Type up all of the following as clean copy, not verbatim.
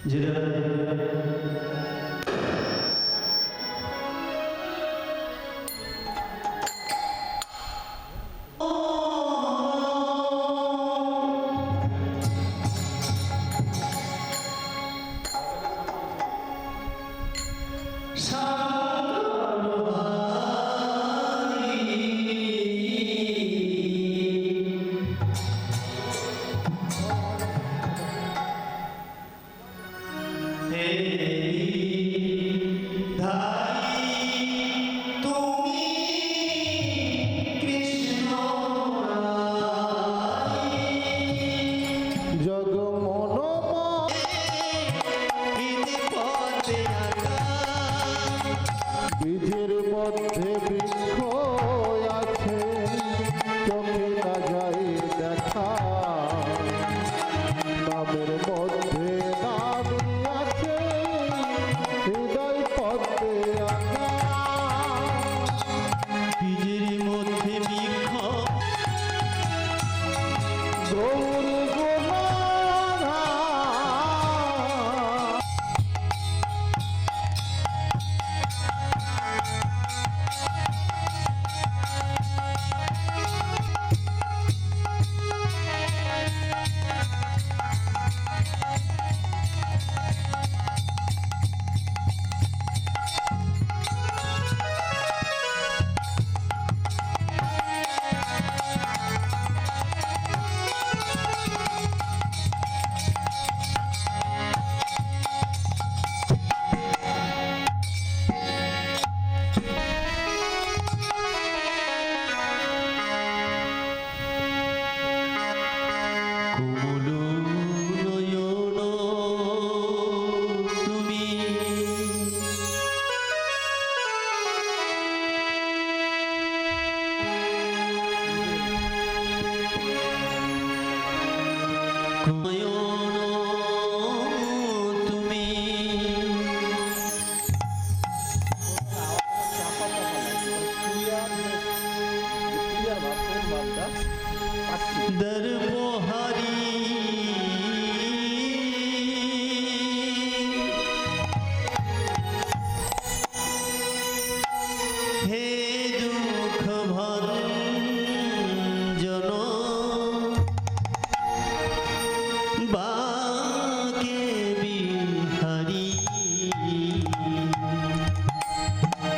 যেটা বীজের মধ্যে বৃক্ষ আছে, চোখে না যায় দেখা, নামের মধ্যে নামই আছে, হৃদয় পদ্মে আঁকা। বীজের মধ্যে বৃক্ষ গৌর গোমাধা দরপহারি হে দুঃখ ভঞ্জন বাকে বিহারি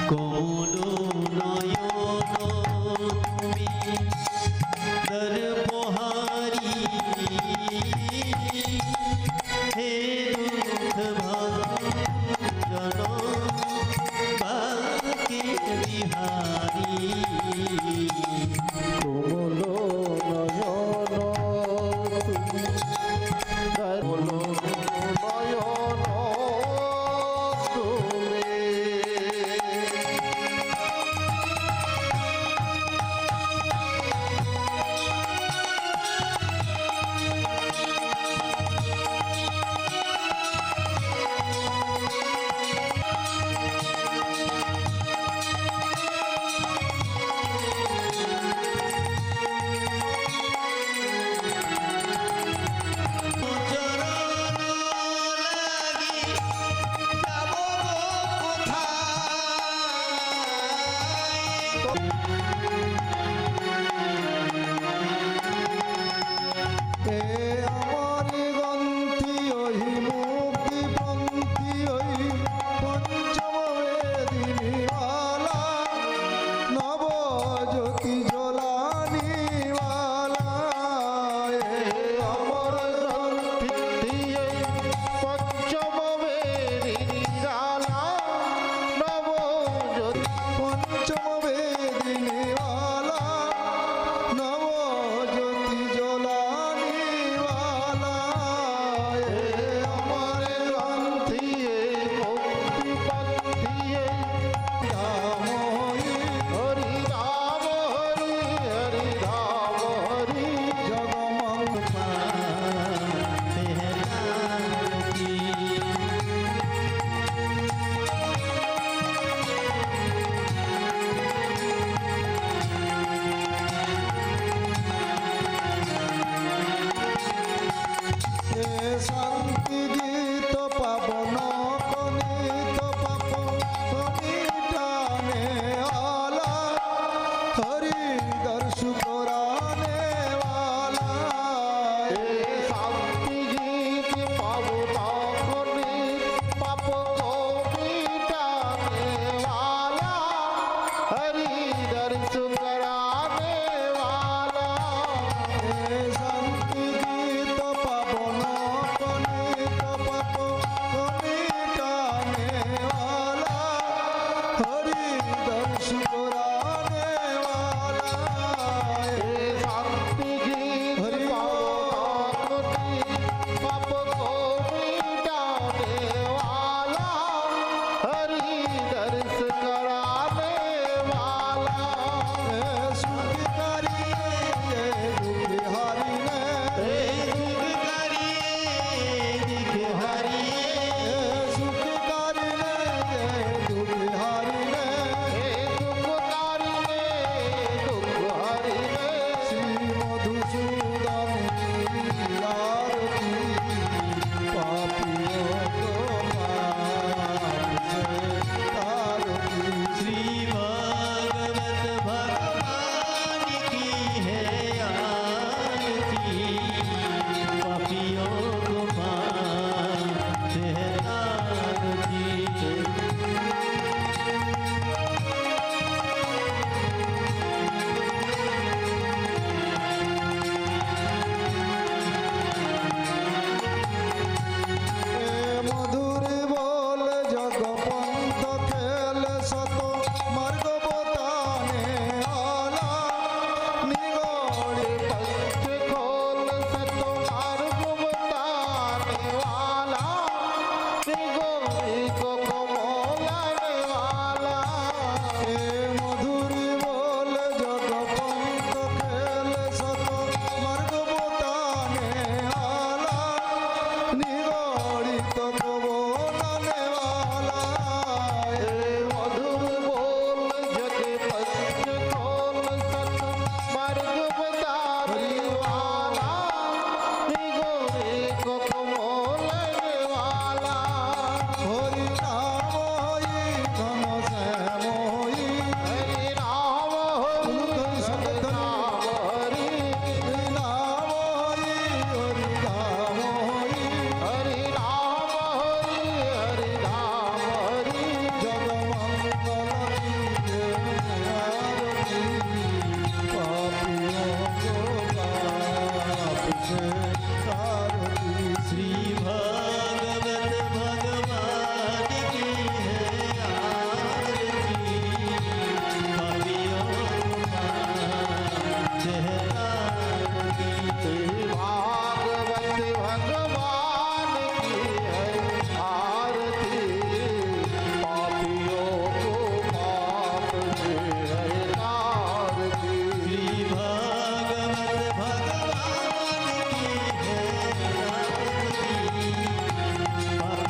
কমল নয়ন তুমি দরপহারি হে দুঃখ ভঞ্জন বাকে বিহারি কোমল নয়ন তুমি, কোমল নয়ন তুমি। পঞ্চম বেদিনী दर्श कराने वाला हे शांति गीत पावन पनित पाप मिटाने वाला हरि दर्श कराने वाला हे शांति गीत हरि पाप को मिटाने वाला हरि दर्श कराने वाला हे सुखकारी ये दुखहारी ने दुखहारी सुखकारी ने ये दुखहारी ने दुखकारी ने दुखहारी ने श्री मधुसूदन की आरती पापियों को पाप से तारती श्री भागवत भगवान की है आरती पापियों को पाप से तारती मधुर बोल जगपंथ खेल सत मार्ग बताने वाला निगोड़ी पंच खोल सत मार्ग बताने वाला निगोड़ी को मोलाने वाला मधुर बोल जगपंथ खेल सत मार्ग बताने वाला निगोड़ी तो बोलने वाला मधुर बोल जग पंच खोल सत मार्ग बताने वाला निगोड़ी को बोलने वाला हरि नाम होई घन श्याम होई हरि नाम होई सतनाम हरि नाम होई हरि नाम होई हरि नाम हरि नाम हरि जग मंगल कीजिए आरती पापियों को पाप से तारती श्री भागवत भगवान की है आरती पापियों को पाप से तारती भागवत भगवान की है आरती पापियों को पाप से है तारती श्री भागवत भगवान की है आरती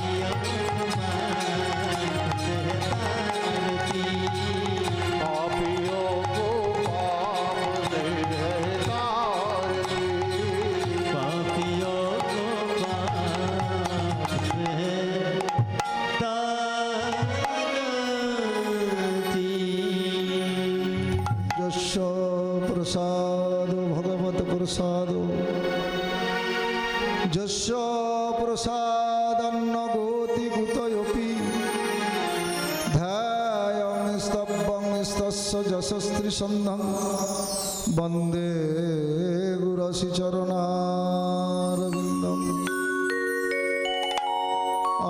पापियों को पाप से तारती पापियों को पाप से है तारती पापियों को पाप से तारती यश प्रसाद भगवत प्रसाद यश प्रसादन्न गोति कुतयोपि ध्यायं स्तब्धं स्तस्य यशस्त्रिसन्धं वन्दे गुरसि चरणारविन्दम्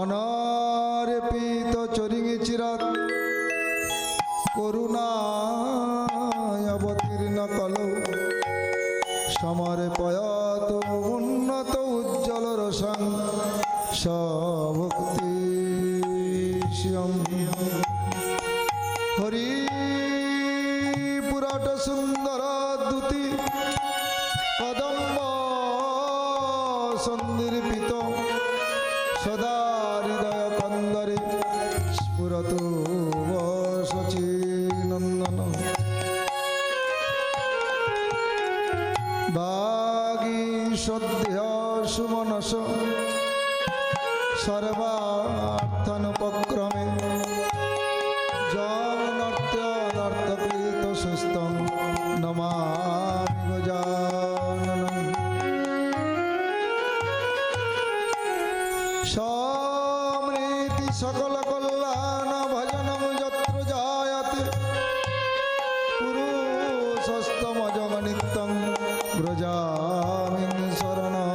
अनार्पित चरिङि चिरात् करुणावतीर्ण कलौ समर्पयात उन्नत उज्ज्वल रसं सभक्तिश्यम् हरि पुराट सुंदर द्युति कदम्ब सन्दीर्पित सदा हृदय कंदरे स्फुरतु सचिनंदन वागीषध्य सुमनस सर्वार्थानुपक्रमे जगन्नाट्य नर्तकीर्त सुस्थं नमामि गजाननम् समृति सकल कल्याण भजनम यत्र जायते पुरुष স্বস্তমজং নিত্যং ব্রজামি শরণম।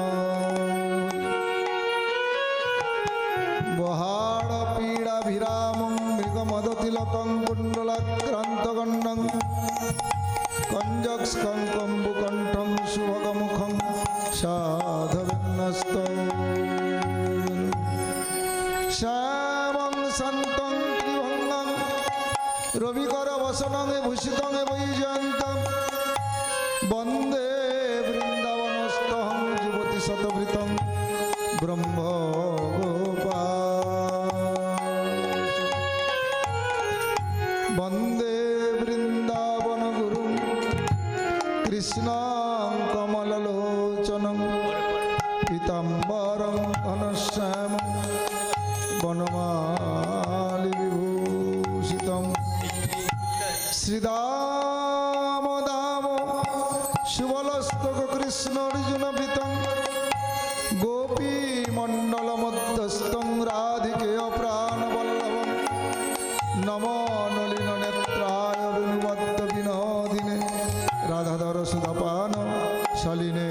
বহাড় পীড়াভিরামং মৃগমদতিলকং কুণ্ডলাক্রান্তগণ্ডং কঞ্জস্কম্বুকণ্ঠং শুভগমুখং সাধবেন্নস্ত। শ্যামং শান্তং ত্রিভঙ্গং রবিকর বসনং ভূষিতং বৈজয়ন্তং বন্দে বৃন্দাবনস্থং যুবতী শতভৃতং ব্রহ্ম বন্দে বৃন্দাবন গুরু কৃষ্ণং কমললোচনং পীতাম্বরং ঘনশ্যামং বনমালি বিভূষিতং শ্রীদাম দাম সুবলস্তক কৃষ্ণ অর্জুন বৃতং গোপী মণ্ডল মধ্যস্থং রাধিকেয় প্রাণবল্লভং নমো নলিন নেত্রায় বিনুবদ্ধ বিনোদিনে রাধাধর সুধাপান শালিনে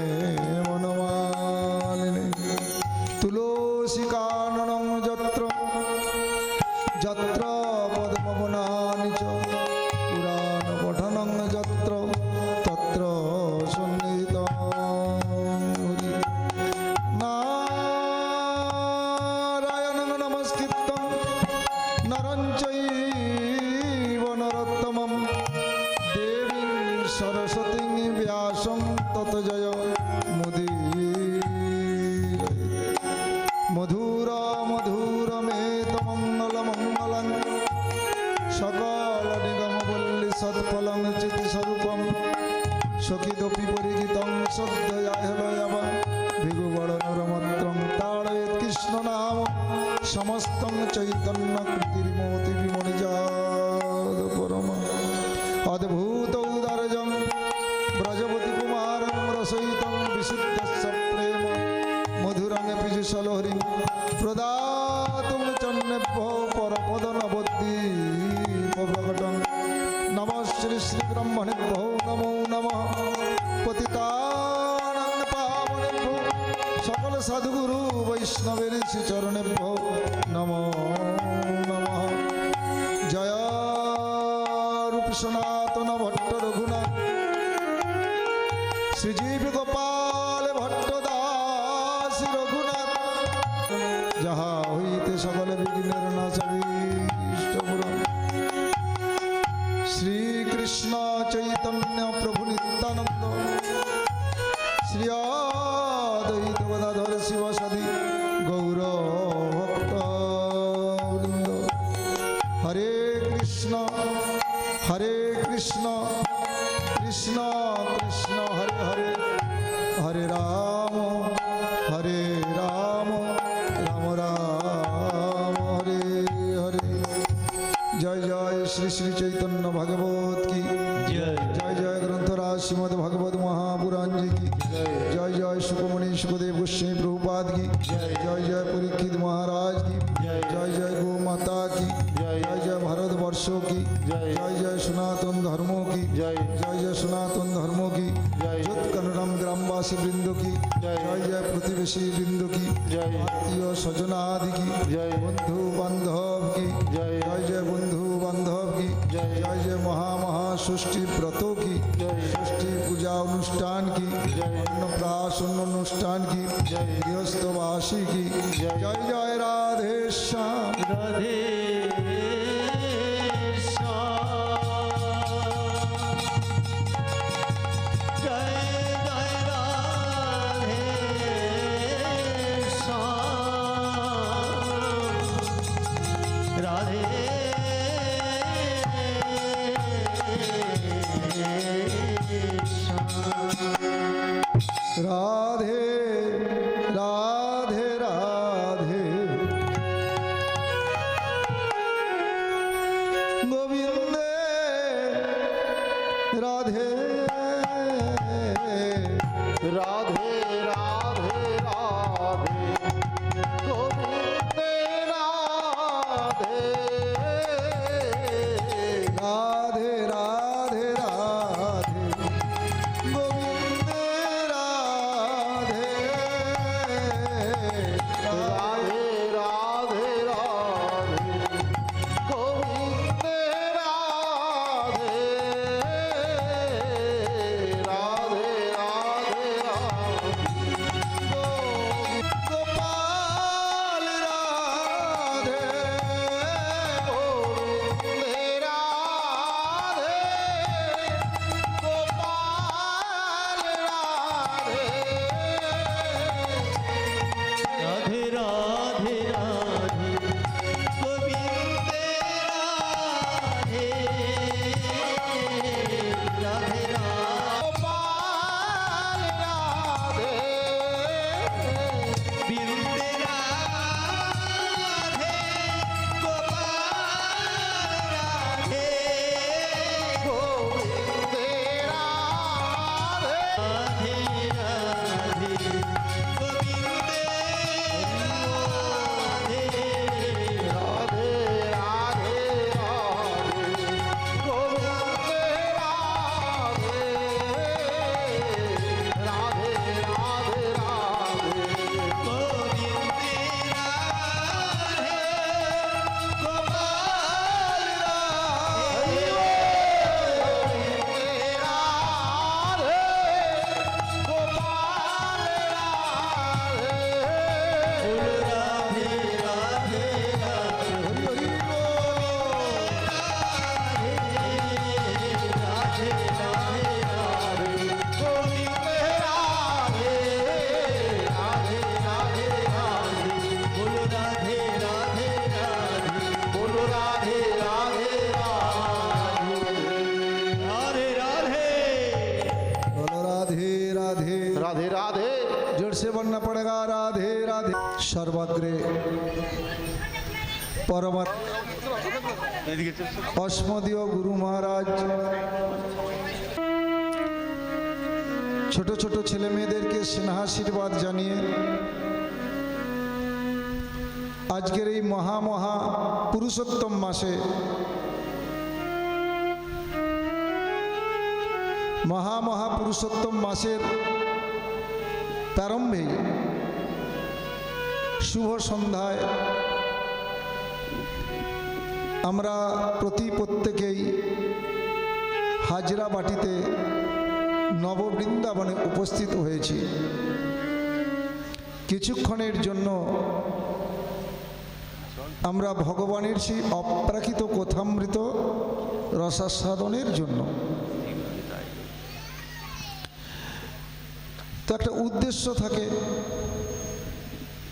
মনমালিনে তুলসী কাননং যত্র যত্র পদ্মবনানি চ পুরাণ পঠনং যত্র তত্র সন্নিহিতং নারায়ণং নমস্কৃত্যং নরং চৈব নরোত্তমং দেবীং সরস্বতীং ব্যাসং ততো জয় মুদীরয়েৎ। মধুর মধুর মেত মঙ্গল মঙ্গলং সকল নিগম বল্লী সৎফলং চিতি স্বরূপম সখিদপি পরিগীতং শ্রদ্ধয়াহলয়ব ভিগুবড়নরমন্ত্রং তাড়য়েৎ কৃষ্ণ নাম সমস্তং চৈতন্য কৃতির্মোতি বিমণিজাত পরম অদ্ভুত উদারজং ব্রজবতী কুমারং রসয়িতং বিশুদ্ধস্য প্রেম মধুরং পীযুষলহরিং প্রদাতুং চন্নেভ্যো পরপদ নবদ্বীপ প্রকটং নমঃ শ্রী শ্রী ব্রহ্মণেভ্যো নমো নমঃ পতিতানাং পাবনেভ্যো সকল সাধুগুরু বৈষ্ণবের শ্রীচরণেভ্যো নমো নমঃ। জয় রূপ সনাতন ভট্ট রঘুনাথ শ্রীজীব গোপাল ভট্ট দাস রঘুনাথ যাহা হইতে সকল বিঘ্নের নাশবিষ্টপুরম। শ্রীকৃষ্ণ চৈতন্য প্রভু নিত্যানন্দ শ্রী অদ্বৈত গদাধর শিবসাদি গৌর ভক্তবৃন্দ। হরে কৃষ্ণ কৃষ্ণ কৃষ্ণ হরে হরে হরে রাম রাম রাম হরে হরে। জয় জয় শ্রী শ্রী চৈতন্য ভাগবত কি জয় জয় জয় গ্রন্থরাজ শ্রীমদ ভাগবত মহাপুরাণ জি কি জয় জয় সুখমণি সুখদেব গোস্বামী প্রভুপাদ की जय जय परीक्षित महाराज की जय जय गौ माता की जय जय भारतवर्षों की जय जय सनातन धर्मों की जय जय सनातन धर्मों की जुत कन्नड़म ग्रामवासी वृंद की जय जय प्रतिवेशी वृंद की आत्मीय स्वजनादि की बंधु बांधव की जय जय बंधु बांधव की जय जय महाषष्ठी व्रतों की षष्ठी पूजा अनुष्ठान की अन्नप्राशन अनुष्ठान की गृहस्थवासी की जय जय राधे श्याम राधे श्याम जय जय राधे श्याम राधे राधे राधे राधे गोविंदे राधे राधे राधे राधे गोविंदे राधे राधे राधे राधे राधे राधे जोर से बोलना पड़ेगा राधे राधे। सर्वाग्रे परम अस्मदीय गुरु महाराज ছোট ছোট ছেলে মেয়েদেরকে স্নেহাশীর্বাদ জানিয়ে আজকের এই মহা পুরুষোত্তম মাসে মহা পুরুষোত্তম মাসের প্রারম্ভে শুভ সন্ধ্যায় আমরা প্রত্যেকেই হাজরা বাটিতে নববৃন্দাবনে উপস্থিত হয়েছি। কিছুক্ষণের জন্য আমরা ভগবানের সেই অপ্রাকৃত কথামৃত রসাস্বাদনের জন্য। তো একটা উদ্দেশ্য থাকে,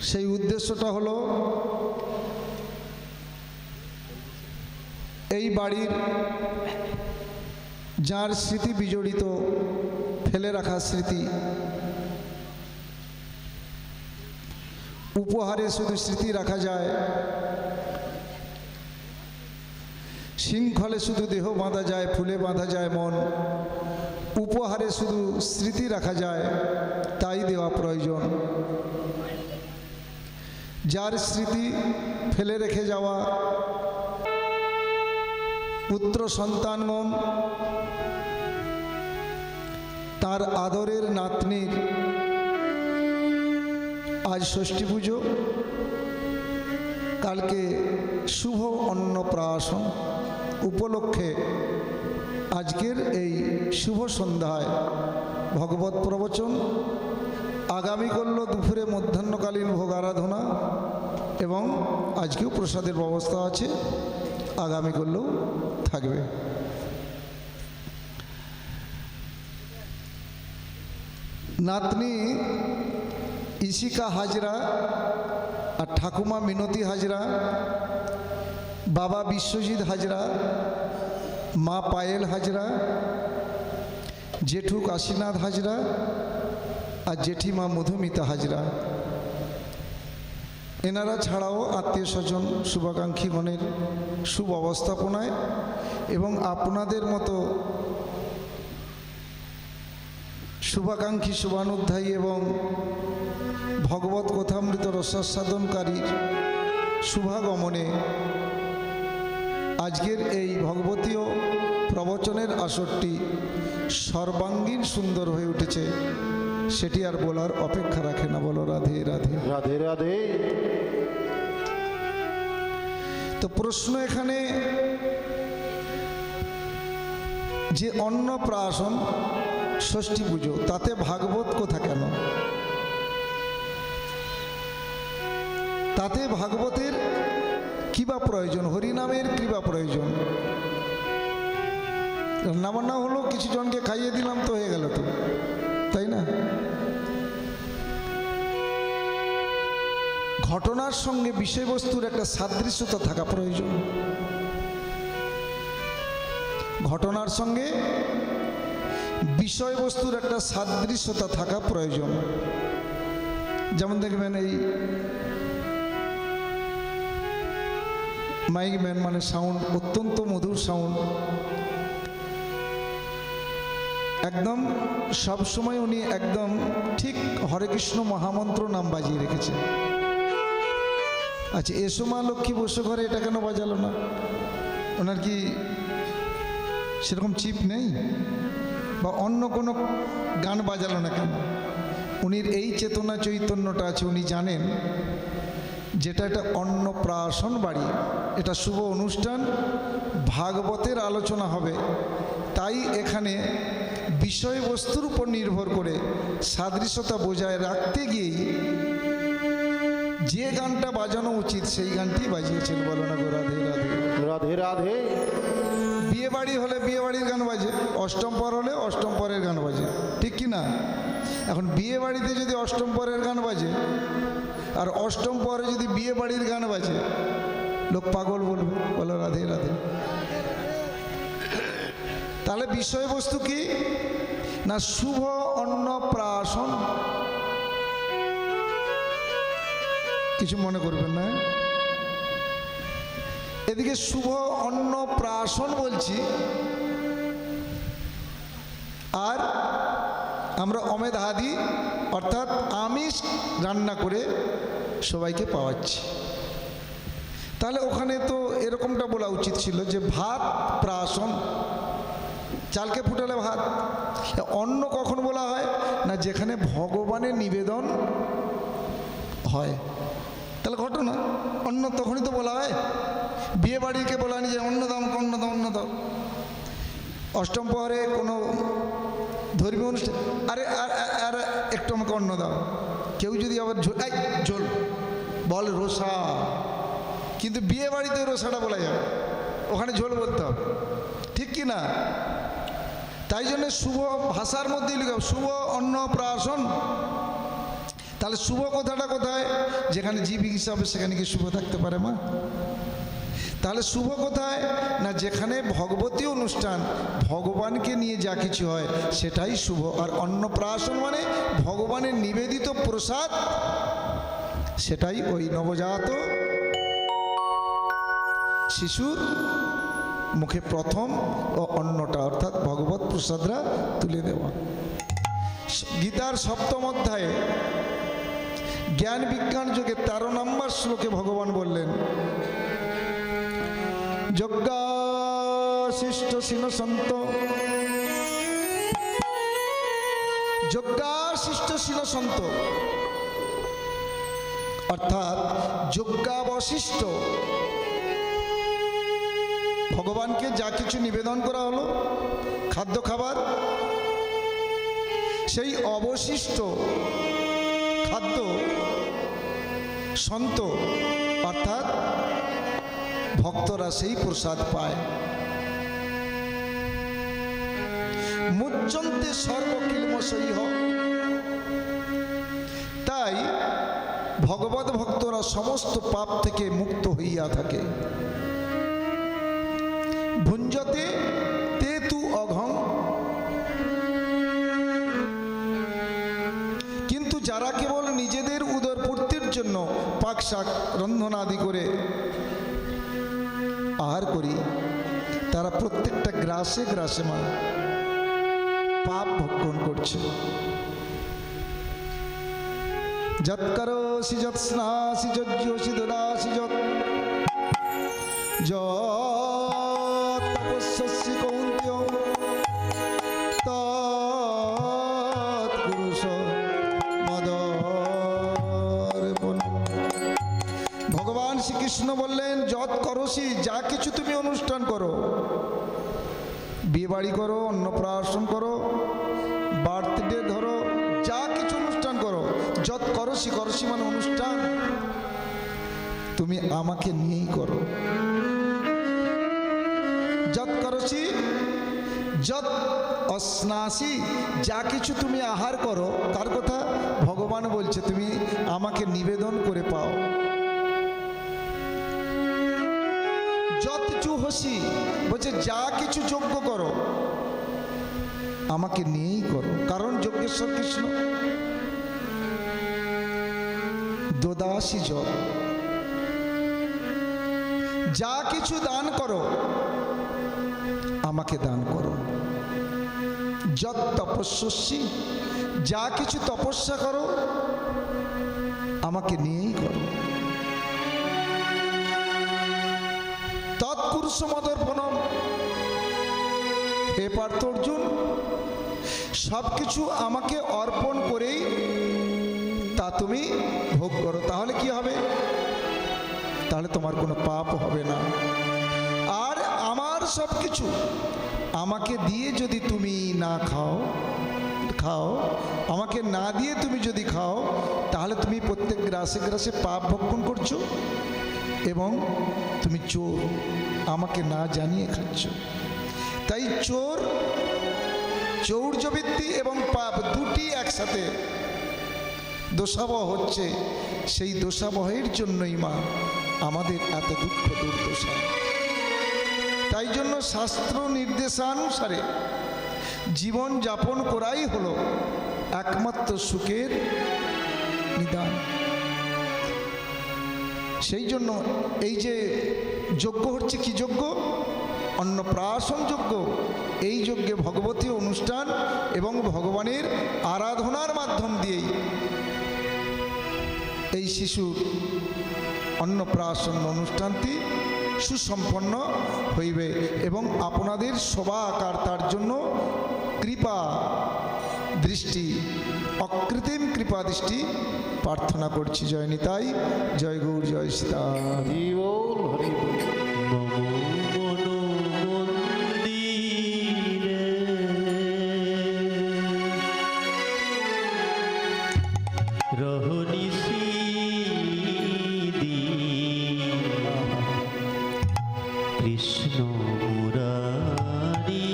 সেই উদ্দেশ্যটা হলো এই বাড়ির যার স্মৃতি বিজড়িত, ফেলে রাখা স্মৃতি, উপহারে শুধু স্মৃতি রাখা যায়, শৃঙ্খলে শুধু দেহ বাঁধা যায়, ফুলে বাঁধা যায় মন, উপহারে শুধু স্মৃতি রাখা যায়, তাই দেওয়া প্রয়োজন। যার স্মৃতি ফেলে রেখে যাওয়া পুত্র সন্তানগণ তার আদরের নাতনির আজ ষষ্ঠী পুজো, কালকে শুভ অন্নপ্রাশন উপলক্ষে আজকের এই শুভ সন্ধ্যায় ভগবত প্রবচন, আগামী করল দুপুরে মধ্যাহ্নকালীন ভোগ আরাধনা এবং আজকেও প্রসাদের ব্যবস্থা আছে, আগামী করলেও থাকবে। নাতনি ইশিকা হাজরা আর ঠাকুমা মিনতি হাজরা, বাবা বিশ্বজিৎ হাজরা, মা পায়েল হাজরা, জেঠু কাশীনাথ হাজরা আর জেঠিমা মধুমিতা হাজরা, এনারা ছাড়াও আত্মীয় স্বজন শুভাকাঙ্ক্ষীগণের শুভ অবস্থাপনায় এবং আপনাদের মতো শুভাকাঙ্ক্ষী, শুভানুধ্যায়ী এবং ভগবত কথামৃত রসাস্বাদনকারীর শুভাগমনে আজকের এই ভগবতীয় প্রবচনের আসরটি সর্বাঙ্গীন সুন্দর হয়ে উঠেছে, সেটি আর বলার অপেক্ষা রাখে না। বলো রাধে রাধে राधे राधे। তো প্রশ্ন এখানে যে অন্নপ্রাশন ষষ্ঠী পুজো, তাতে ভাগবত কথা কেন? তাতে ভাগবতের কি বা প্রয়োজন, হরিনামের কি বা প্রয়োজন? রান্নাবান্না হলো, কিছু জনকে খাইয়ে দিলাম তো হয়ে গেল, তো তাই না? ঘটনার সঙ্গে বিষয়বস্তুর একটা সাদৃশ্যতা থাকা প্রয়োজন। ঘটনার সঙ্গে বিষয়বস্তুর একটা সাদৃশ্যতা থাকা প্রয়োজন। যেমন দেখবেন এই মাইক ম্যান মানে সাউন্ড, অত্যন্ত মধুর সাউন্ড, একদম সবসময় উনি একদম ঠিক হরে কৃষ্ণ মহামন্ত্র নাম বাজিয়ে রেখেছে। আচ্ছা, এসো মা লক্ষ্মী বসে ঘরে, এটা কেন বাজালো না? ওনার কি সেরকম চিপ নেই? বা অন্য কোনো গান বাজালো না কেন? উনির এই চেতনা চৈতন্যটা আছে, উনি জানেন যেটা এটা অন্নপ্রাশন বাড়ি, এটা শুভ অনুষ্ঠান, ভাগবতের আলোচনা হবে, তাই এখানে বিষয়বস্তুর উপর নির্ভর করে সাদৃশ্যতা বজায় রাখতে গিয়েই যে গানটা বাজানো উচিত সেই গানটি বাজিয়েছেন। বলো না গো রাধে রাধে राधे राधे। বিয়ে বাড়ি হলে বিয়ে বাড়ির গান বাজে, অষ্টম পর হলে অষ্টম পরের গান বাজে, ঠিক কি না? এখন বিয়ে বাড়িতে যদি অষ্টম পরের গান বাজে আর অষ্টম পরে যদি বিয়ে বাড়ির গান বাজে, লোক পাগল বলবে। বলো রাধে রাধে। তাহলে বিষয়বস্তু কি? না শুভ অন্নপ্রাশন? কিছু মনে করবেন না, এদিকে শুভ অন্নপ্রাশন বলছি, আর আমরা অমেধাদি অর্থাৎ আমিষ রান্না করে সবাইকে পাওয়াচ্ছি। তাহলে ওখানে তো এরকমটা বলা উচিত ছিল যে ভাত প্রাশন, চালকে ফুটালে ভাত। অন্ন কখন বলা হয়? না যেখানে ভগবানের নিবেদন হয়। তাহলে ঘটনা অন্ন তখনই তো বলা হয়। বিয়ে বাড়িকে বলা হয়নি যে অন্ন দাও, অন্ন দাও, অন্ন দাও। অষ্টম প্রহরে কোনো ধর্মীয় অনুষ্ঠান, আরে আর একটু আমাকে অন্ন দাও। কেউ যদি আবার ঝোল বল রোসা, কিন্তু বিয়ে বাড়িতে রোসাটা বলা যাবে, ওখানে ঝোল বলতে হবে, ঠিক কি না? তাই জন্য শুভ ভাষার মধ্যেই লিখা শুভ অন্নপ্রাশন। তাহলে শুভ কথাটা কোথায়? যেখানে জীব হিসাবে সেখানে কি শুভ থাকতে পারে মা? তাহলে শুভ কোথায়? না যেখানে ভগবতী অনুষ্ঠান, ভগবানকে নিয়ে যা কিছু হয় সেটাই শুভ। আর অন্নপ্রাশন মানে ভগবানের নিবেদিত প্রসাদ, সেটাই ওই নবজাত শিশুর মুখে প্রথম ও অন্নটা অর্থাৎ ভগবত প্রসাদরা তুলে দেওয়া। গীতার সপ্তম অধ্যায়ে জ্ঞান বিজ্ঞান যোগে 13 নম্বর শ্লোকে ভগবান বললেন, যজ্ঞাশিষ্ট শিন সন্ত, যজ্ঞাশিষ্ট শিন সন্ত অর্থাৎ যজ্ঞাবশিষ্ট ভগবানকে যা কিছু নিবেদন করা হলো খাদ্য খাবার, সেই অবশিষ্ট খাদ্য সন্ত অর্থাৎ ভক্তরা সেই প্রসাদ পায়। মুচ্যন্তে সর্বকিলমশৈঃ, তাই ভগবত ভক্তরা সমস্ত পাপ থেকে মুক্ত হইয়া থাকে। ভুঞ্জতে তে তু অঘং, কিন্তু যারা কেবল নিজেদের উদরপূর্তির জন্য পাক শাক রন্ধন আদি করে আহার করি, তারা প্রত্যেকটা গ্রাসে গ্রাসে মা পাপ ভক্ষণ করছে। যৎকরোসি যৎ স্নাসি যজ্ঞোসি দদাসি যৎ তপস্যসি কৌন্তেয় তৎকুরুষ মদর্পণম। ভগবান শ্রীকৃষ্ণ বললেন, যৎ করসি, যা কিছু তুমি অনুষ্ঠান করো, বিয়ে বাড়ি করো, অন্নপ্রাশন করো, বার্থডে ধরো, যা কিছু অনুষ্ঠান করো, যৎ করসি, করসি মানে অনুষ্ঠান, তুমি আমাকে নিয়েই করো। যৎ করসি যৎ অস্নাসি, যা কিছু তুমি আহার করো, তার কথা ভগবান বলছে তুমি আমাকে নিবেদন করে পাও। যৎ জুহসি বলছে যা কিছু যজ্ঞ করো আমাকে নিয়েই করো, কারণ যজ্ঞেশ্বর কৃষ্ণ। দদাসি যৎ, যা কিছু দান করো আমাকে দান করো। যৎ তপস্যসি, যা কিছু তপস্যা করো আমাকে নিয়েই করো। তৎকুরুষ মদর্পণম, হে পার্থ অর্জুন, সব কিছু আমাকে অর্পণ করেই তা তুমি ভোগ করো। তাহলে কি হবে? তাহলে তোমার কোনো পাপ হবে না। আর আমার সব কিছু আমাকে দিয়ে যদি তুমি না খাও, আমাকে না দিয়ে তুমি যদি খাও, তাহলে তুমি প্রত্যেক গ্রাসে গ্রাসে পাপ ভক্ষণ করছো এবং তুমি চোর, আমাকে না জানিয়ে খাচ্ছ। তাই চৌর্যবৃত্তি এবং পাপ দুটি একসাথে দোষাবহ হচ্ছে। সেই দোষাবহের জন্যই মা আমাদের এত দুঃখ দুর্দশা। তাই জন্য শাস্ত্র নির্দেশানুসারে জীবন যাপন করাই হলো একমাত্র সুখের নিদান। সেই জন্য এই যে যজ্ঞ হচ্ছে, কি যজ্ঞ? অন্নপ্রাশন যজ্ঞ। এই যজ্ঞে ভগবতী অনুষ্ঠান এবং ভগবানের আরাধনার মাধ্যম দিয়েই এই শিশুর অন্নপ্রাশন অনুষ্ঠানটি সুসম্পন্ন হইবে এবং আপনাদের সবা আকার তার জন্য কৃপা দৃষ্টি, অকৃত্রিম কৃপা দৃষ্টি প্রার্থনা করছি। জয় নিতাই, জয় গৌর, জয় সীতা। হরি বল, হরি বল। কৃষ্ণ মুরারি,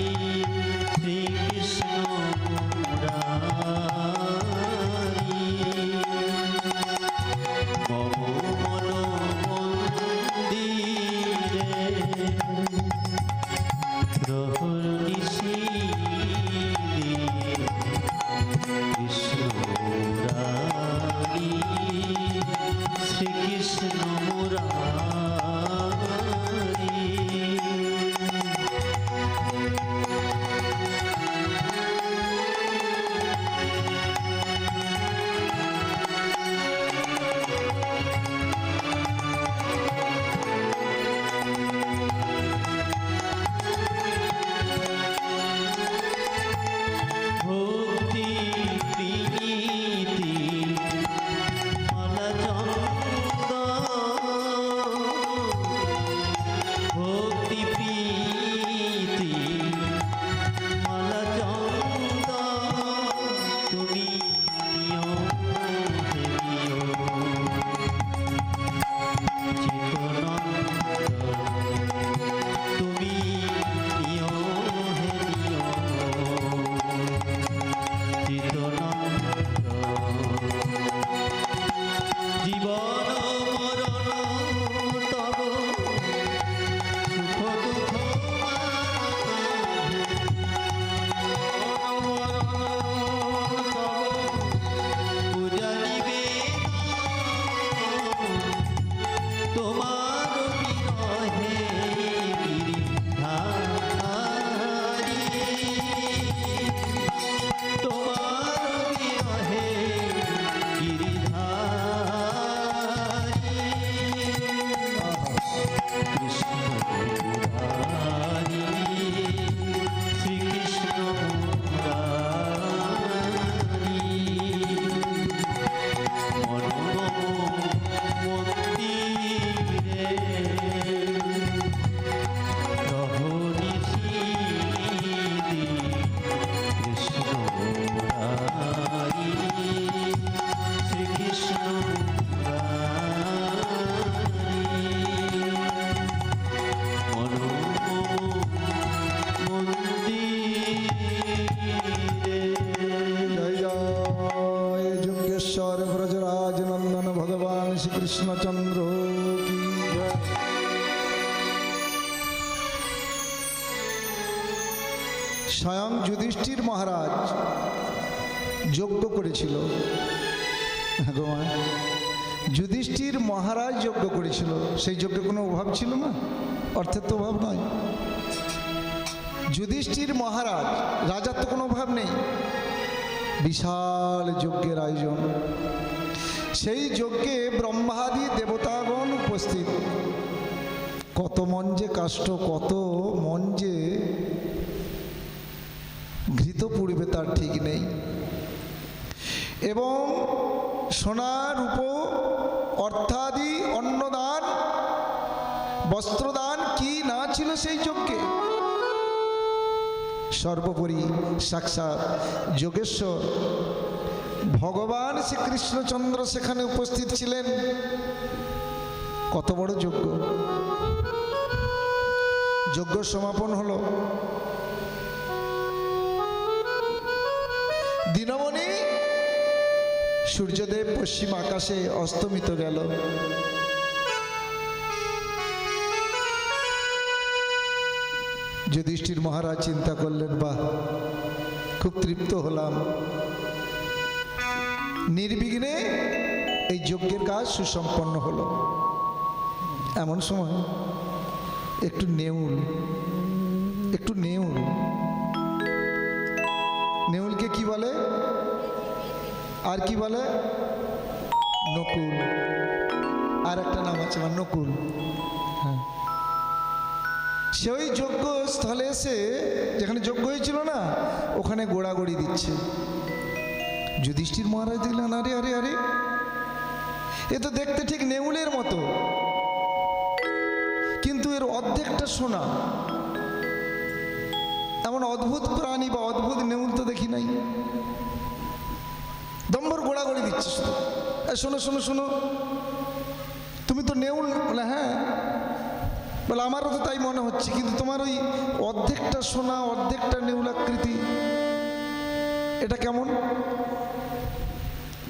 শ্রীকৃষ্ণ মুরারি, মম মন মন্দিরে রহনিশি কৃষ্ণ মুরারি, শ্রীকৃষ্ণ মুরারি। কৃষ্ণচন্দ্র কি জয়। স্বয়ং যুধিষ্ঠির মহারাজ যজ্ঞ করেছিল। ভগবান যুধিষ্ঠির মহারাজ যজ্ঞ করেছিল, সেই যজ্ঞে কোনো অভাব ছিল না, অর্থের তো অভাব নয়। যুধিষ্ঠির মহারাজ, রাজার তো কোনো অভাব নেই, বিশাল যজ্ঞের আয়োজন। সেই যজ্ঞে ব্রহ্মাদি দেবতাগণ উপস্থিত। কত মন যে কাষ্ঠ, কত মন যে ঘৃত পুড়বে তার ঠিক নেই। এবং সোনা রূপ অর্থাদি অন্নদান বস্ত্রদান কি না ছিল সেই যজ্ঞে। সর্বোপরি সাক্ষাৎ যোগেশ্বর ভগবান শ্রীকৃষ্ণচন্দ্র সেখানে উপস্থিত ছিলেন। কত বড় যজ্ঞ! যজ্ঞ সমাপন হলো। দিনমণি সূর্যদেব পশ্চিম আকাশে অস্তমিত গেল। যুধিষ্ঠির মহারাজ চিন্তা করলেন, বাহ, খুব তৃপ্ত হলাম। নির্বিঘ্নে এই যজ্ঞের কাজ সুসম্পন্ন হলো। এমন সময় একটু নেউল, নেউলকে কি বলে আর কি বলে? নকুল। আর একটা নাম আছে আমার, নকুল। হ্যাঁ, সে ওই যজ্ঞ স্থলে এসে, যেখানে যজ্ঞ হয়েছিল না, ওখানে গোড়াগড়ি দিচ্ছে। যুধিষ্ঠির মহারাজ দেখলেন, আরে আরে আরে, এ তো দেখতে ঠিক নেউলের মতো, কিন্তু এর অর্ধেকটা সোনা। এমন অদ্ভুত প্রাণী বা অদ্ভুত নেউল তো দেখি নাই। দম্বর গোড়াগড়ি দিচ্ছে শুধু। শোনো শোনো শোনো, তুমি তো নেউল। বলে হ্যাঁ। বলে আমারও তো তাই মনে হচ্ছে, কিন্তু তোমার ওই অর্ধেকটা সোনা অর্ধেকটা নেউলাকৃতি, এটা কেমন?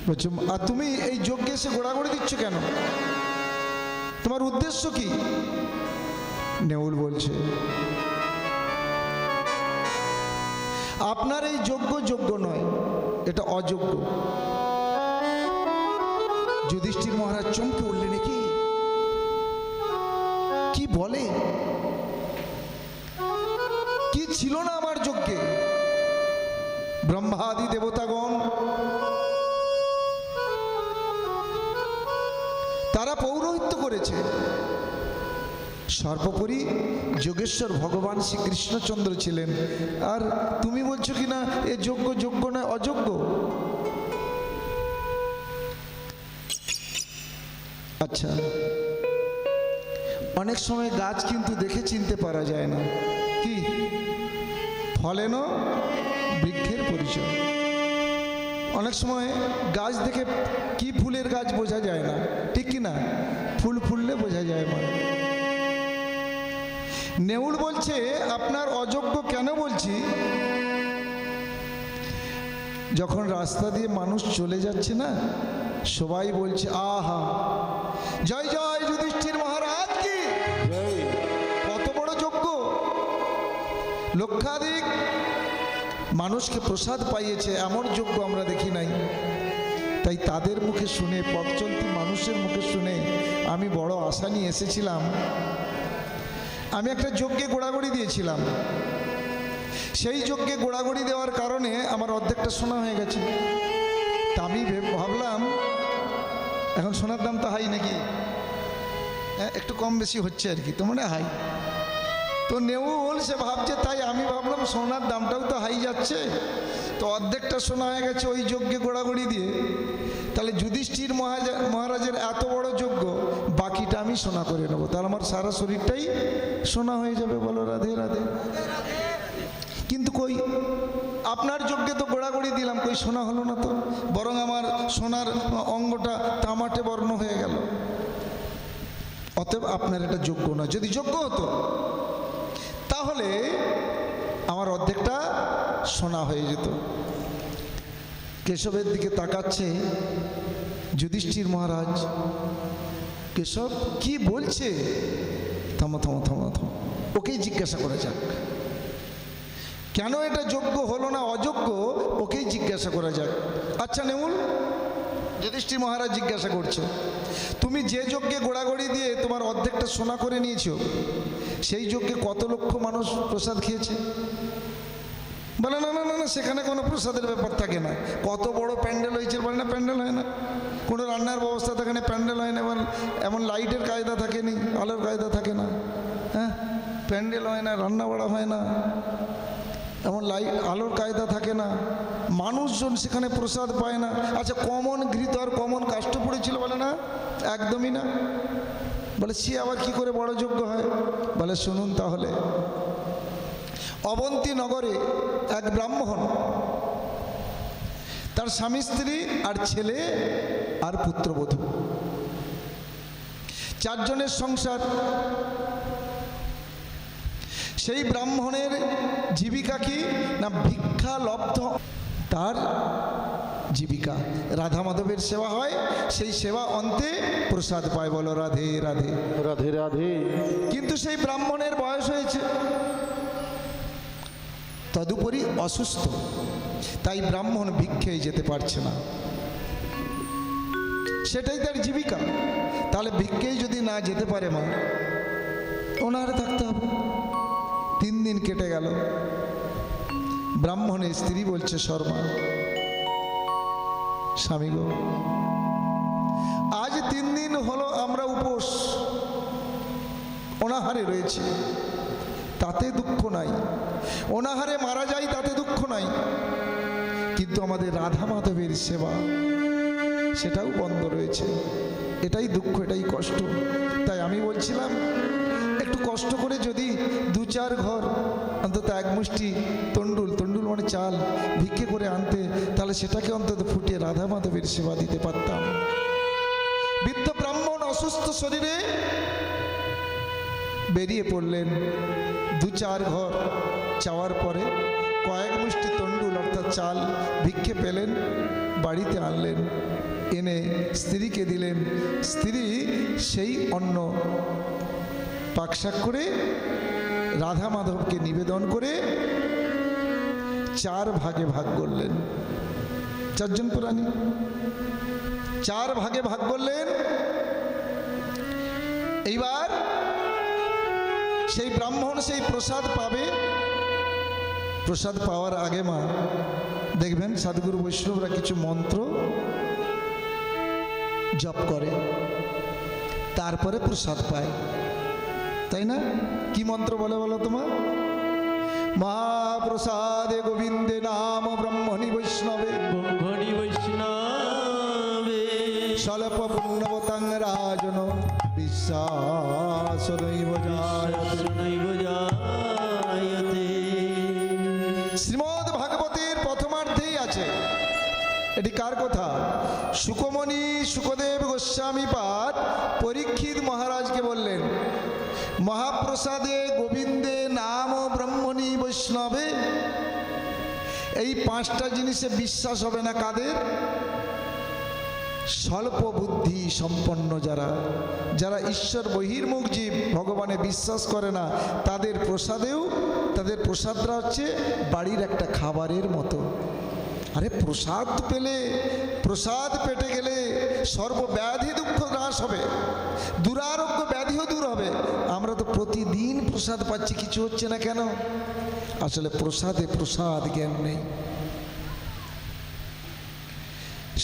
বলছো, আর তুমি এই যজ্ঞে এসে গোড়াগড়ি দিচ্ছ কেন? তোমার উদ্দেশ্য কি? নেউল বলছে, আপনার এই যজ্ঞ যোগ্য নয়, এটা অযোগ্য। যুধিষ্ঠির মহারাজ চমকে উঠলেন, নাকি কি বলে? কি ছিল না আমার যজ্ঞে? ব্রহ্মাদি দেবতাগণ তারা পৌরোহিত্য করেছে। সর্বোপরি যোগেশ্বর ভগবান শ্রীকৃষ্ণচন্দ্র ছিলেন, আর তুমি বলছো কিনা এ যোগ্য যোগ্য নয়, অযোগ্য। আচ্ছা, অনেক সময় গাছ কিন্তু দেখে চিনতে পারা যায় না, কি ফলেন বৃক্ষের পরিচয়। অনেক সময় গাছ দেখে কি ফুলের গাছ বোঝা যায় না, ঠিক কি না? ফুল ফুললে বোঝা যায়। মানে নেউল বলছে, আপনার অযোগ্য কেন বলছি? যখন রাস্তা দিয়ে মানুষ চলে যাচ্ছে না, সবাই বলছে আহা জয় জয় যুধিষ্ঠির মহারাজ কি, কত বড় যজ্ঞ, লক্ষাধিক মানুষকে প্রসাদ পাইয়েছে, এমন যজ্ঞ আমরা দেখি নাই। তাই তাদের মুখে শুনে, পথ চলতি মানুষের মুখে শুনে আমি বড় আশা নিয়ে এসেছিলাম। আমি একটা যজ্ঞে গোড়াগড়ি দিয়েছিলাম, সেই যজ্ঞে গোড়াগড়ি দেওয়ার কারণে আমার অর্ধেকটা সোনা হয়ে গেছে। তা আমি ভাবলাম, এখন সোনার দাম তো হাই নাকি, একটু কম বেশি হচ্ছে আর কি, তো মনে হাই। তো নেউল সে ভাবছে, তাই আমি ভাবলাম সোনার দামটাও তো হাই যাচ্ছে, তো অর্ধেকটা সোনা হয়ে গেছে ওই যজ্ঞে গোড়াগড়ি দিয়ে। তাহলে যুধিষ্ঠির মহারাজের এত বড় যজ্ঞ, বাকিটা আমি সোনা করে নেবো, তাহলে আমার সারা শরীরটাই সোনা হয়ে যাবে। বলো রাধে রাধে। কিন্তু কই, আপনার যজ্ঞে তো গোড়াগড়ি দিলাম, কই সোনা হলো না তো, বরং আমার সোনার অঙ্গটা তামাটে বর্ণ হয়ে গেল। অতএব আপনার এটা যোগ্য না। যদি যোগ্য হতো তাহলে আমার অর্ধেকটা সোনা হয়ে যেত। কেশবের দিকে তাকাচ্ছে যুধিষ্ঠির মহারাজ। কেশব কি বলছে? থামো থামো থামো থামো, ওকেই জিজ্ঞাসা করে যাক, কেন এটা যোগ্য হলো না অযোগ্য, ওকেই জিজ্ঞাসা করা যাক। আচ্ছা নেউল, যুধিষ্ঠির মহারাজ জিজ্ঞাসা করছে, তুমি যে যজ্ঞে গোড়াগড়ি দিয়ে তোমার অর্ধেকটা সোনা করে নিয়েছো, সেই যজ্ঞে কত লক্ষ মানুষ প্রসাদ খেয়েছে? বলে না না না না, সেখানে কোনো প্রসাদের ব্যাপার থাকে না। কত বড় প্যান্ডেল হয়েছে? বলে না, প্যান্ডেল হয় না, কোনো রান্নার ব্যবস্থা থাকে না, প্যান্ডেল হয় না, এমন লাইটের কায়দা থাকেনি, আলোর কায়দা থাকে না, হ্যাঁ, প্যান্ডেল হয় না, রান্না বাড়া হয় না, এমন লাইট আলোর কায়দা থাকে না, মানুষজন সেখানে প্রসাদ পায় না। আচ্ছা, কমন ঘৃত আর কমন কাষ্ঠ পড়েছিল? বলে না, একদমই না। বলে সে আবার কি করে বড় যজ্ঞ হয়? বলে শুনুন তাহলে। অবন্তী নগরে এক ব্রাহ্মণ, তার স্বামী স্ত্রী আর ছেলে আর পুত্রবধূ, 4 জনের সংসার। সেই ব্রাহ্মণের জীবিকা কি না, ভিক্ষা লব্ধ তার জীবিকা। রাধা মাধবের সেবা হয়, সেই সেবা অন্তে প্রসাদ পায়। বলো রাধে রাধে রাধে রাধে। কিন্তু সেই ব্রাহ্মণের বয়স হয়েছে, তদুপরি অসুস্থ। তাই ব্রাহ্মণ ভিক্ষেই যেতে পারছে না, সেটাই তার জীবিকা। তাহলে ভিক্ষেই যদি না যেতে পারে মা, ওনারে থাকতে হবে। 3 দিন কেটে গেল। ব্রাহ্মণের স্ত্রী বলছে, শর্মা স্বামী গো, আজ 3 দিন হলো আমরা উপোস অনাহারে রয়েছি, তাতে দুঃখ নাই। অনাহারে মারা যাই তাতে দুঃখ নাই, কিন্তু আমাদের রাধা মাধবের সেবা সেটাও বন্ধ রয়েছে, এটাই দুঃখ, এটাই কষ্ট। তাই আমি বলছিলাম একটু কষ্ট করে যদি 2-4 ঘর অন্তত 1 মুষ্টি তন্ডুল মানে চাল ভিক্ষে করে আনতে, তাহলে সেটাকে অন্তত ফুটিয়ে রাধা মাধবের সেবা দিতে পারতাম। বৃদ্ধ ব্রাহ্মণ অসুস্থ শরীরে বেরিয়ে পড়লেন। 2-4 ঘর চাওয়ার পরে কয়েক মুষ্টি তন্ডুল অর্থাৎ চাল ভিক্ষে পেলেন, বাড়িতে আনলেন, এনে স্ত্রীকে দিলেন। স্ত্রী সেই অন্ন পাকশাক করে রাধা মাধবকে নিবেদন করে 4 ভাগে ভাগ করলেন। 4 জন প্রাণী 4 ভাগে ভাগ করলেন। এইবার সেই ব্রাহ্মণ সেই প্রসাদ পাবে। প্রসাদ পাওয়ার আগে মা দেখবেন সাধুগুরু বৈষ্ণবরা কিছু মন্ত্র জপ করে, তারপরে প্রসাদ পায়, তাই না? কি মন্ত্র বলে বলো তোমার? মহাপ্রসাদে গোবিন্দে নাম ব্রহ্মণি বৈষ্ণবে ব্রহ্মণি বৈষ্ণবে স্বল্প পুণ্যবতাং রাজন বিশ্বাস নৈব জায়তে। নৈব জায়তে। শ্রীমদ্ ভাগবতের প্রথমার্ধেই আছে। এটি কার কথা? শুকমণি সুখদেব গোস্বামী পাদ পরীক্ষিত মহারাজকে বললেন, মহাপ্রসাদে গোবিন্দে নাম ব্রহ্মণি বৈষ্ণবে। এই 5টা জিনিসে বিশ্বাস হবে না কাদের? স্বল্প বুদ্ধি সম্পন্ন যারা ঈশ্বর বহির্মুখ জীব, ভগবানে বিশ্বাস করে না, তাদের প্রসাদরা হচ্ছে বাড়ির একটা খাবারের মতো। আরে প্রসাদ পেলে, প্রসাদ পেটে গেলে সর্বব্যাধি দুঃখ নাশ হবে, দুরারোগ্য ব্যাধিও দূর হবে। আমরা তো প্রতিদিন প্রসাদ পাচ্ছি, কিছু হচ্ছে না কেন? আসলে প্রসাদ জ্ঞান নেই।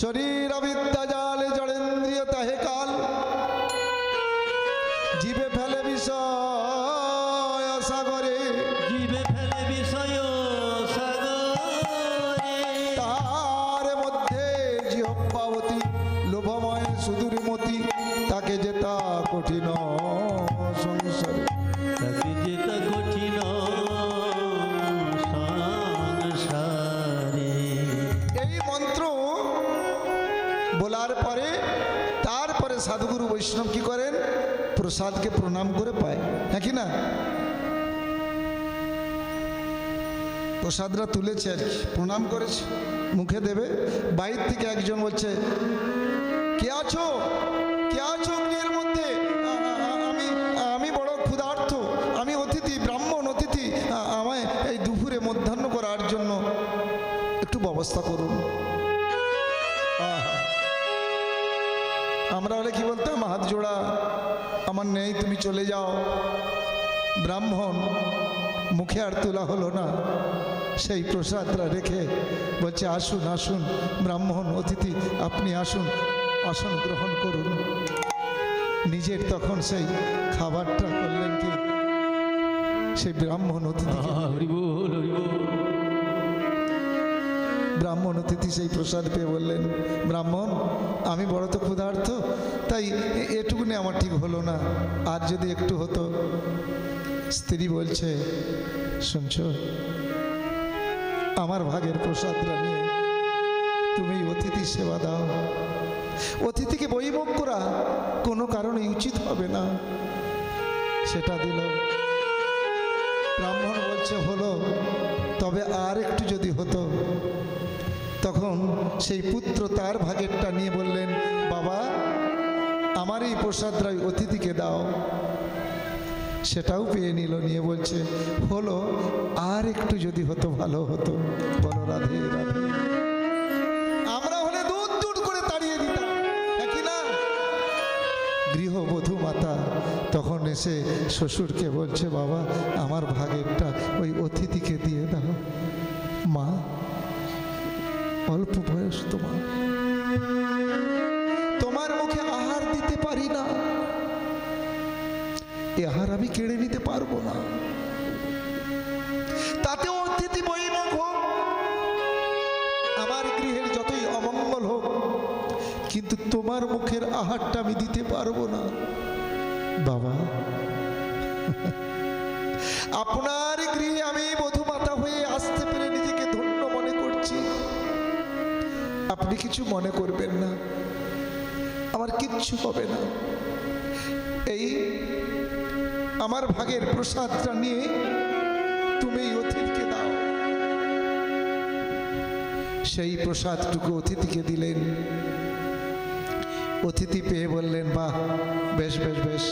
শরীর অবিদ্যা জালে জড়েন্দ্রিয় তাহে কাল, জীবে ফেলে বিষয় সাগরে, জীবে ফেলে বিষয় সাগরে। তার মধ্যে জিহ্বাবতী লোভময় সুদূরমতি, তাকে যেতা কঠিন সংসারে। তাকে যেতা কঠিন সংসারে। এই মন্ত্র বলার পরে তারপরে সাধুগুরু বৈষ্ণব কি করেন? প্রসাদকে প্রণাম করে পায়, হ্যাঁ কি না? প্রসাদরা তুলেছে আর কি, প্রণাম করেছে, মুখে দেবে। বাইর থেকে একজন বলছে, কে আছো এর মধ্যে? আমি বড় ক্ষুধার্ত, আমি অতিথি, ব্রাহ্মণ অতিথি, আমায় এই দুপুরে মধ্যাহ্ন করার জন্য একটু ব্যবস্থা করুন। আমরা হলে কি বলতাম? হাত জোড়া, আমার নেই, তুমি চলে যাও। ব্রাহ্মণ মুখে আর তোলা হলো না, সেই প্রসাদটা রেখে বলছে, আসুন আসুন ব্রাহ্মণ অতিথি, আপনি আসুন, আসন গ্রহণ করুন। নিজের তখন সেই খাবারটা করলেন কি সেই ব্রাহ্মণ অতিথি। হরি বল, হরি বল। ব্রাহ্মণ অতিথি সেই প্রসাদ পেয়ে বললেন, ব্রাহ্মণ আমি বড় তো ক্ষুধার্ত, তাই এটুকুনি আমার ঠিক হলো না, আর যদি একটু হতো। স্ত্রী বলছে, শুনছ, আমার ভাগের প্রসাদটা নিয়ে তুমি অতিথি সেবা দাও। অতিথিকে বৈভোগ করা কোনো কারণে উচিত হবে না, সেটা দিল। ব্রাহ্মণ বলছে, হলো, তবে আর একটু যদি হতো। তখন সেই পুত্র তার ভাগেরটা নিয়ে বললেন, বাবা আমার এই প্রসাদটা অতিথিকে দাও। সেটাও পেয়ে নিল, নিয়ে বলছে, হলো, আর একটু যদি হতো ভালো হতো। বলো রাধে রাধে। শ্বশুরকে বলছে, বাবা আমার ভাগেরটা ওই অতিথিকে দিয়ে দাও। মা, অল্প বয়স তোমার মুখে আহার দিতে পারি না, এ আহার আমি কেড়ে নিতে পারবো না। তাতে অতিথি বৈরাগ হোক, আমার গৃহের যতই অমঙ্গল হোক, কিন্তু তোমার মুখের আহারটা আমি দিতে পারবো না। বাবা, আপনার গৃহে আমি বধূমাতা হয়ে আসতে পেরে নিজেকে ধন্য মনে করছি। আপনি কিছু মনে করবেন না, আমার কিচ্ছু হবে না। এই আমার ভাগের প্রসাদটা নিয়ে তুমি অতিথিকে দাও। সেই প্রসাদটুকু অতিথিকে দিলেন। অতিথি পেয়ে বললেন, বাহ, বেশ বেশ বেশ,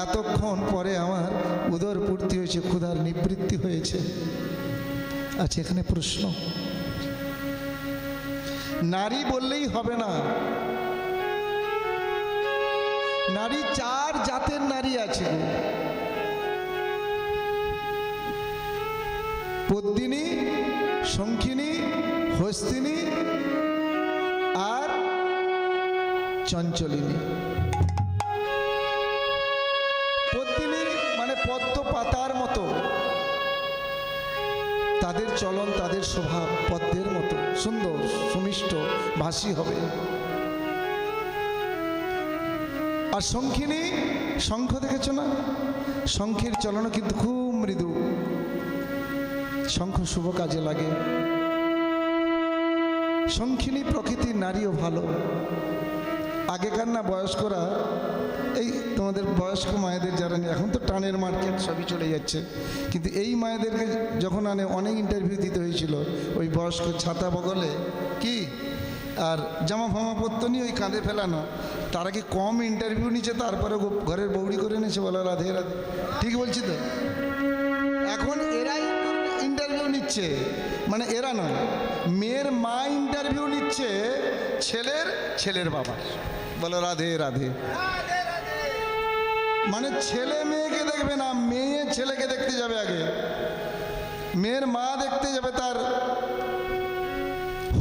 এতক্ষণ পরে আমার উদর পূর্তি হয়েছে, ক্ষুধার নিবৃত্তি হয়েছে। আচ্ছা, এখানে প্রশ্ন, নারী বললেই হবে না, নারী 4 জাতের নারী আছে। পদ্মিনী, শঙ্খিনী, হস্তিনী আর চঞ্চলিনী। পদ্মিনী মানে পদ্ম পাতার মতো, তাদের চলন, তাদের স্বভাব পদ্মের মতো সুন্দর, সুমিষ্ট, ভাসী হবে। আর শঙ্খিনী, শঙ্খ দেখেছ না? শঙ্খের চলনও কিন্তু খুব মৃদু, শঙ্খ শুভ কাজে লাগে। শঙ্খিনী প্রকৃতির নারীও ভালো। আগেকার না বয়স্করা, এই তোমাদের বয়স্ক মায়েদের যারা, এখন তো টানের মার্কেট সবই চলে যাচ্ছে, কিন্তু এই মায়েদেরকে যখন অনেক ইন্টারভিউ দিতে হয়েছিল, ওই বয়স্ক ছাতা বগলে কি আর জামা ফামা পরতো নি, ওই কাঁধে ফেলানো, তারা কি কম ইন্টারভিউ নিচ্ছে, তারপরে ঘরের বৌড়ি করে নিয়েছে? বলো রাধে রাধে, ঠিক বলছি তো? এখন এরাই ইন্টারভিউ নিচ্ছে, মানে এরা নয়, মেয়ের মা ইন্টারভিউ নিচ্ছে ছেলের বাবার। বলো রাধে রাধে। মানে ছেলে মেয়েকে দেখবে না, মেয়ে ছেলেকে দেখতে যাবে আগে। মেয়ের মা দেখতে যাবে তার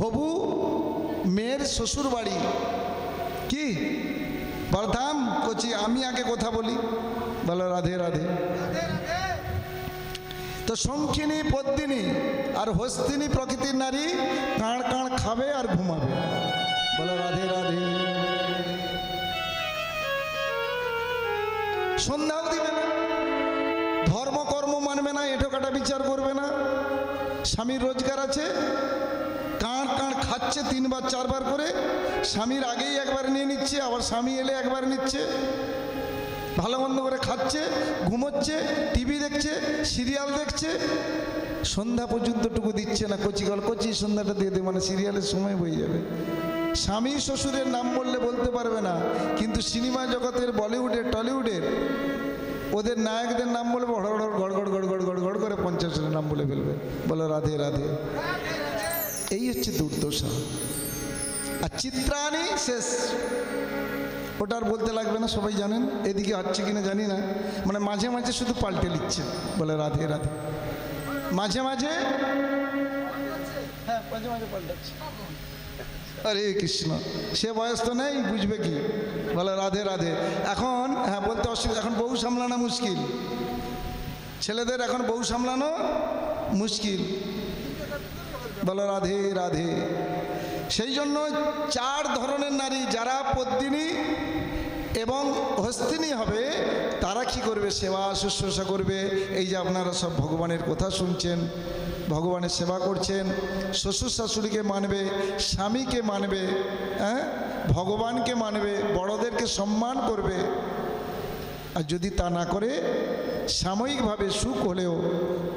হবু মেয়ের শ্বশুর বাড়ি। কি বলতাম কচি, আমি আগে কথা বলি। বলো রাধে রাধে। তো শঙ্খিনী, পদ্মিনী আর হস্তিনী প্রকৃতির নারী কাঁড় কাঁড় খাবে আর ঘুমাবে। বলো রাধে রাধে। সন্ধ্যাও দিবে না, ধর্মকর্ম মানবে না, এঁটো কাটা বিচার করবে না। স্বামীর রোজগার আছে, কাঁড় কাঁড় খাচ্ছে 3 বার 4 বার করে, স্বামীর আগেই একবার নিয়ে নিচ্ছে, আবার স্বামী এলে একবার নিচ্ছে, ভালো মন্দ করে খাচ্ছে, ঘুমোচ্ছে, টিভি দেখছে, সিরিয়াল দেখছে, সন্ধ্যা পর্যন্তটুকু দিচ্ছে না। কচি সন্ধ্যাটা দিয়ে দেয়, মানে সিরিয়ালের সময় বয়ে যাবে। স্বামী শ্বশুরের নাম বললে বলতে পারবে না, কিন্তু সিনেমা জগতের, বলিউডের, টলিউডের ওদের নায়কদের নাম বলে গড়গড় গড়গড় গড়গড় গড়গড় করে 50 নাম বলে ফেলবে। বলো রাধে রাধে। এই হচ্ছে দুর্দশা। আর চিত্রাণী শেষ, ওটা আর বলতে লাগবে না, সবাই জানেন। এদিকে হচ্ছে কিনা জানি না, মানে মাঝে মাঝে শুধু পাল্টে নিচ্ছে। বলে রাধে রাধে। মাঝে মাঝে, হ্যাঁ মাঝে মাঝে পাল্টাচ্ছে। হরে কৃষ্ণ, সে বয়স তো নেই, বুঝবে কি? বলে রাধে রাধে। এখন হ্যাঁ বলতে অসুবিধা, এখন বউ সামলানো মুশকিল, ছেলেদের এখন বউ সামলানো মুশকিল। বলো রাধে রাধে। সেই জন্য 4 ধরনের নারী, যারা পদ্মিনী এবং হস্তিনী হবে, তারা কি করবে? সেবা শুশ্রূষা করবে। এই যে আপনারা সব ভগবানের কথা শুনছেন, ভগবানের সেবা করছেন, শ্বশুর শাশুড়িকে মানবে, স্বামীকে মানবে, হ্যাঁ, ভগবানকে মানবে, বড়দেরকে সম্মান করবে। আর যদি তা না করে, সাময়িকভাবে সুখ হলেও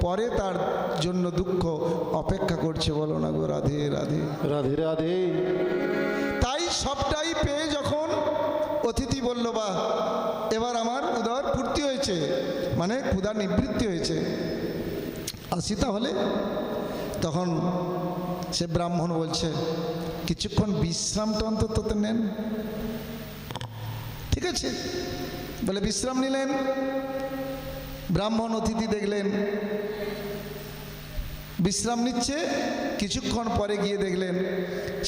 পরে তার জন্য দুঃখ অপেক্ষা করছে। বলো না গো রাধে রাধে। রাধে রাধে। তাই সবটাই পেয়ে যখন অতিথি বলল, বা এবার আমার উদর পূর্তি হয়েছে, মানে ক্ষুধা নিবৃত্তি হয়েছে, আসি তাহলে। তখন সে ব্রাহ্মণ বলছে, কিছুক্ষণ বিশ্রামটা অন্তত নেন, ঠিক আছে? বলে বিশ্রাম নিলেন। ব্রাহ্মণ অতিথি দেখলেন বিশ্রাম নিচ্ছে, কিছুক্ষণ পরে গিয়ে দেখলেন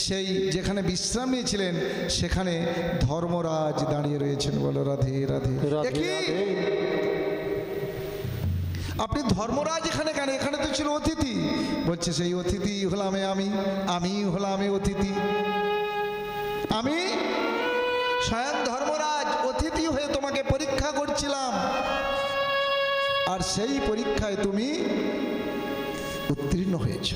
সেই যেখানে বিশ্রাম নিয়েছিলেন সেখানে ধর্মরাজ দাঁড়িয়ে রয়েছেন। বলো রাধে রাধে। রাধে এ কি? রাধে। আপনি ধর্মরাজ এখানে কেন? এখানে তো ছিল অতিথি। বলছে সেই অতিথি হলাম আমি হলাম অতিথি। আমি স্বয়ং ধর্মরাজ অতিথি হয়ে তোমাকে পরীক্ষা করছিলাম, আর সেই পরীক্ষায় তুমি উত্তীর্ণ হয়েছ।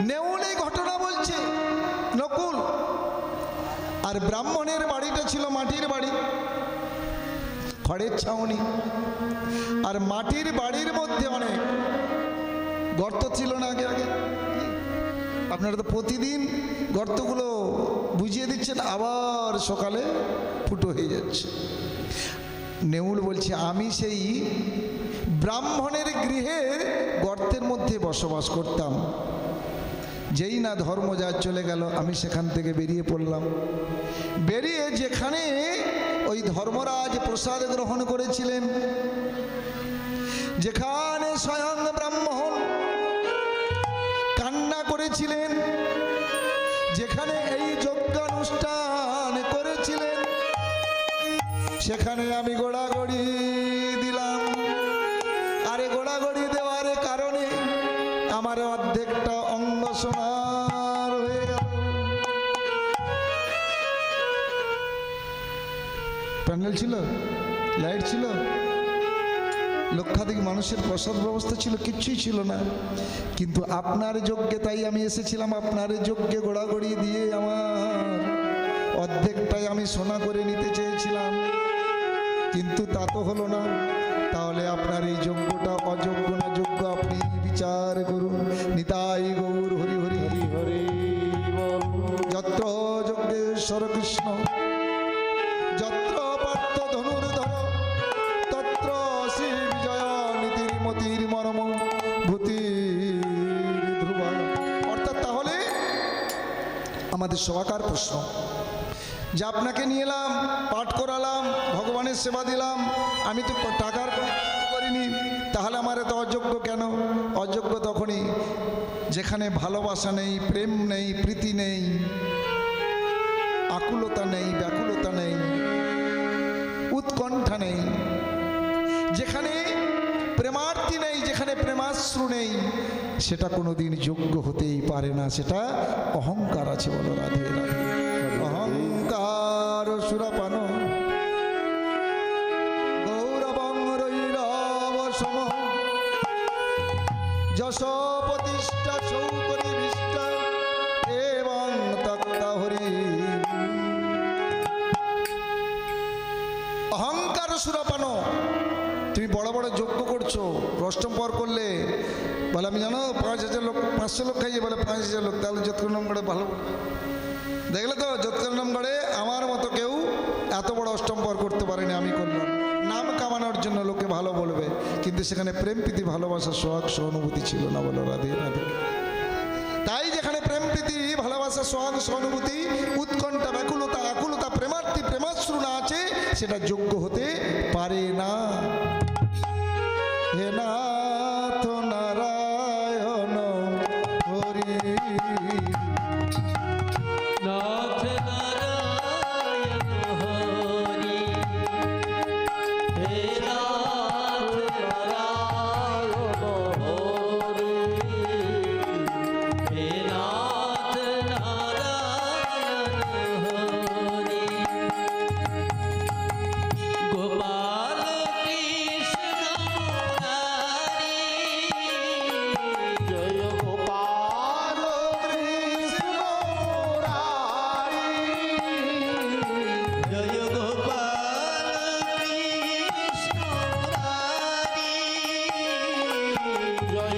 নেউল এই ঘটনা বলছে নকুল। আর ব্রাহ্মণের বাড়িটা ছিল মাটির বাড়ি, খড়ের ছাউনি। আর মাটির বাড়ির মধ্যে অনেক গর্ত ছিল না আগে আগে। আপনারা তো প্রতিদিন গর্তগুলো বুঝিয়ে দিচ্ছেন, আবার সকালে ফুটো হয়ে যাচ্ছে। নেউল বলছে আমি সেই ব্রাহ্মণের গৃহে গর্তের মধ্যে বসবাস করতাম। যেই না ধর্মরাজ চলে গেল আমি সেখান থেকে বেরিয়ে পড়লাম। বেরিয়ে যেখানে ওই ধর্মরাজ প্রসাদ গ্রহণ করেছিলেন, যেখানে স্বয়ং ব্রাহ্মণ কান্না করেছিলেন, যেখানে এই যজ্ঞানুষ্ঠান করেছিলেন, সেখানে আমি গোড়াগড়ি দিলাম। আরে গোড়াগড়ি দেওয়ার কারণে আমার অর্ধেকটা অঙ্গ সোনার হয়ে গেল। প্যান্ডেল ছিল, লাইট ছিল, লক্ষাধিক মানুষের প্রসাদ ব্যবস্থা ছিল, কিচ্ছুই ছিল না। কিন্তু আপনার যজ্ঞে তাই আমি এসেছিলাম। আপনার যজ্ঞে গোড়াগড়ি দিয়ে আমার অর্ধেকটাই আমি সোনা করে নিতে চেয়েছিলাম, কিন্তু তা তো হলো না। তাহলে আপনার এই যজ্ঞটা অযোগ্য না যোগ্য আপনি বিচার করুন। নিতাই গৌর হরি হরি হরি বল। যত্র যজ্ঞেশ্বর কৃষ্ণ, যত্র পার্থ ধনুর্ধর, তত্র শ্রী বিজয় নীতির মতির মরম ভূতির ধ্রুবা। অর্থাৎ তাহলে আমাদের সবাকার প্রশ্ন যে আপনাকে নিয়ে এলাম, পাঠ করালাম, ভগবানের সেবা দিলাম, আমি তো টাকার করিনি, তাহলে আমার এত অযোগ্য কেন? অযোগ্য তখনই যেখানে ভালোবাসা নেই, প্রেম নেই, প্রীতি নেই, আকুলতা নেই, ব্যাকুলতা নেই, উৎকণ্ঠা নেই, যেখানে প্রেমার্থী নেই, যেখানে প্রেমাশ্রু নেই, সেটা কোনোদিন যোগ্য হতেই পারে না। সেটা অহংকার আছে। বলো রাধে রাধে। অহংকার সুরাপান গৌরবং রৈরব সম, যশ প্রতিষ্ঠা চৌকরি বিষ্টা এবং তক্তা হরি। অহংকার সুরাপান, তুমি বড় বড় যজ্ঞ করছো, অষ্টম পর করলে বলে আমি জানো 5,000 লোক, 500 লোক খাইয়ে, বলে 5,000 লোক, তাহলে যৎকর্ণমগড়ে ভালো দেখলে তো। যৎকর্ণমগড়ে আমার মতো কেউ এত বড় অষ্টম পর করতে পারেনি, আমি করলাম। নাম কামানোর জন্য লোকে ভালো বলবে, কিন্তু সেখানে প্রেম প্রীতি ভালোবাসা সোহাগ সহানুভূতি ছিল না। বলো রাধে রাধে। তাই যেখানে প্রেম প্রীতি ভালোবাসা সোহাগ সহানুভূতি, উৎকণ্ঠা ব্যাকুলতা আকুলতা প্রেমার্থী প্রেমাশ্রু না আছে, সেটা যোগ্য হতে পারে না। হে নাথ নারায়ণ হরি, নাথ নারায়ণ হরি, হে নাথ নারায়ণ হরি, হে নাথ নারায়ণ হরি। গোপাল কৃষ্ণ মুরারি, জয় গোপাল কৃষ্ণ মুরারি, জয় গোপাল কৃষ্ণ মুরারি, জয়